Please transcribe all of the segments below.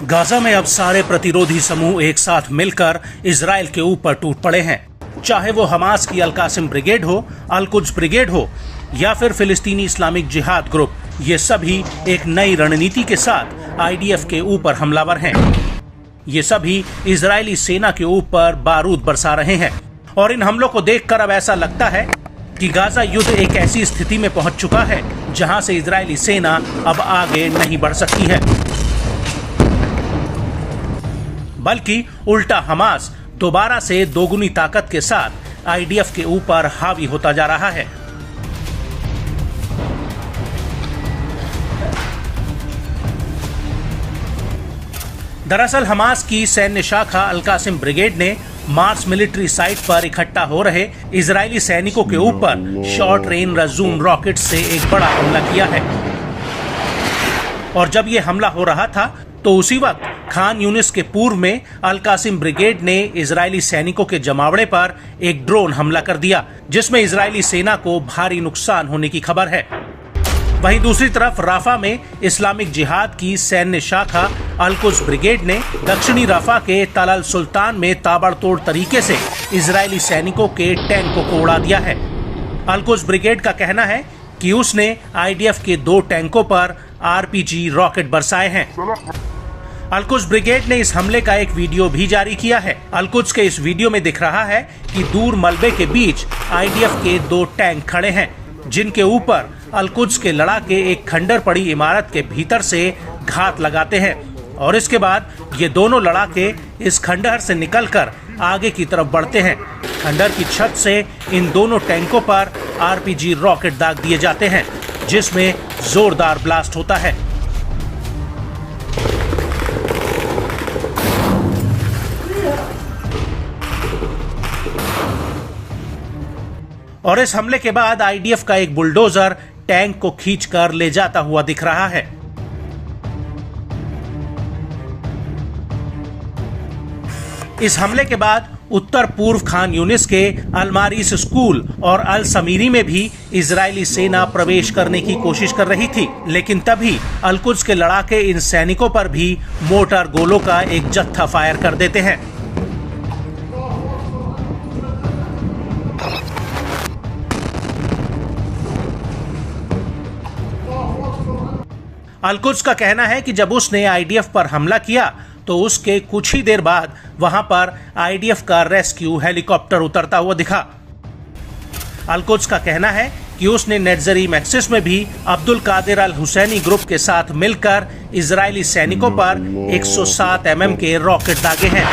Gaza में अब सारे प्रतिरोधी समूह एक साथ मिलकर इजराइल के ऊपर टूट पड़े हैं। चाहे वो हमास की अल कासिम ब्रिगेड हो, अल कुद्स ब्रिगेड हो या फिर फिलिस्तीनी इस्लामिक जिहाद ग्रुप, ये सभी एक नई रणनीति के साथ आईडीएफ के ऊपर हमलावर हैं। ये सभी इजरायली सेना के ऊपर बारूद बरसा रहे हैं और इन हमलों को देखकर अब ऐसा लगता है कि गाजा युद्ध एक ऐसी स्थिति में पहुंच चुका है जहां से इजरायली सेना अब आगे नहीं बढ़ सकती है, बल्कि उल्टा हमास दोबारा से दोगुनी ताकत के साथ आईडीएफ के ऊपर हावी होता जा रहा है। दरअसल हमास की सैन्य शाखा अल कासिम ब्रिगेड ने मार्स मिलिट्री साइट पर इकट्ठा हो रहे इजरायली सैनिकों के ऊपर शॉर्ट रेंज रजूम रॉकेट से एक बड़ा हमला किया है। और जब ये हमला हो रहा था तो उसी वक्त खान यूनिस के पूर्व में अल कासिम ब्रिगेड ने इजरायली सैनिकों के जमावड़े पर एक ड्रोन हमला कर दिया, जिसमें इजरायली सेना को भारी नुकसान होने की खबर है। वहीं दूसरी तरफ राफा में इस्लामिक जिहाद की सैन्य शाखा अल कुद्स ब्रिगेड ने दक्षिणी राफा के तल अल सुल्तान में ताबड़तोड़ तरीके से इजरायली सैनिकों के टैंकों को उड़ा दिया है। अल कुद्स ब्रिगेड का कहना है कि उसने आईडीएफ के 2 टैंकों पर आरपीजी रॉकेट बरसाए हैं। अल कुद्स ब्रिगेड ने इस हमले का एक वीडियो भी जारी किया है। अल कुद्स के इस वीडियो में दिख रहा है कि दूर मलबे के बीच आईडीएफ के 2 टैंक खड़े हैं, जिनके ऊपर अल कुद्स के लड़ाके एक खंडर पड़ी इमारत के भीतर से घात लगाते हैं और इसके बाद ये दोनों लड़ाके इस खंडहर से निकलकर आगे की तरफ बढ़ते हैं। खंडहर की छत से इन दोनों टैंकों पर आरपीजी रॉकेट दाग दिए जाते हैं, जिसमें जोरदार ब्लास्ट होता है। और इस हमले के बाद आईडीएफ का एक बुलडोजर टैंक को खींचकर ले जाता हुआ दिख रहा है। इस हमले के बाद उत्तर पूर्व खान यूनिस के अल मारिस स्कूल और अल समीरी में भी इजरायली सेना प्रवेश करने की कोशिश कर रही थी, लेकिन तभी अल कुद्स के लड़ाके इन सैनिकों पर भी मोर्टार गोलों का एक जत्था फायर कर देते हैं। अल कुद्स का कहना है कि जब उसने आईडीएफ पर हमला किया तो उसके कुछ ही देर बाद वहां पर आईडीएफ का रेस्क्यू हेलीकॉप्टर उतरता हुआ दिखा। अल कुद्स का कहना है कि उसने नेट्जरीम एक्सिस में भी अब्दुल कादिर अल हुसैनी ग्रुप के साथ मिलकर इजरायली सैनिकों पर 107 mm के रॉकेट दागे हैं।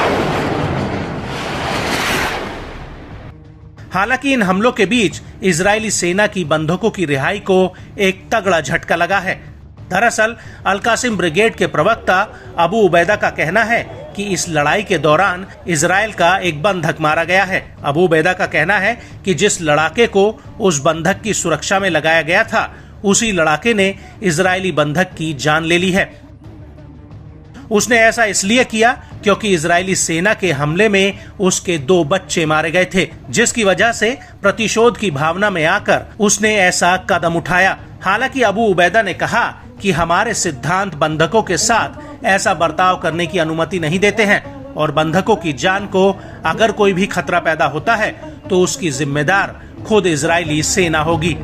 हालांकि इन हमलों के बीच इजरायली सेना की बंधकों की रिहाई को एक तगड़ा झटका लगा है। दरअसल अल कासिम ब्रिगेड के प्रवक्ता अबू उबैदा का कहना है कि इस लड़ाई के दौरान इजराइल का एक बंधक मारा गया है। अबू उबैदा का कहना है कि जिस लड़ाके को उस बंधक की सुरक्षा में लगाया गया था, उसी लड़ाके ने इजरायली बंधक की जान ले ली है। उसने ऐसा इसलिए किया क्योंकि इजरायली सेना के हमले में उसके 2 बच्चे मारे गए थे, जिसकी वजह से प्रतिशोध की भावना में आकर उसने ऐसा कदम उठाया। हालांकि अबू उबैदा ने कहा कि हमारे सिद्धांत बंधकों के साथ ऐसा बर्ताव करने की अनुमति नहीं देते हैं और बंधकों की जान को अगर कोई भी खतरा पैदा होता है तो उसकी जिम्मेदार खुद इजरायली सेना होगी।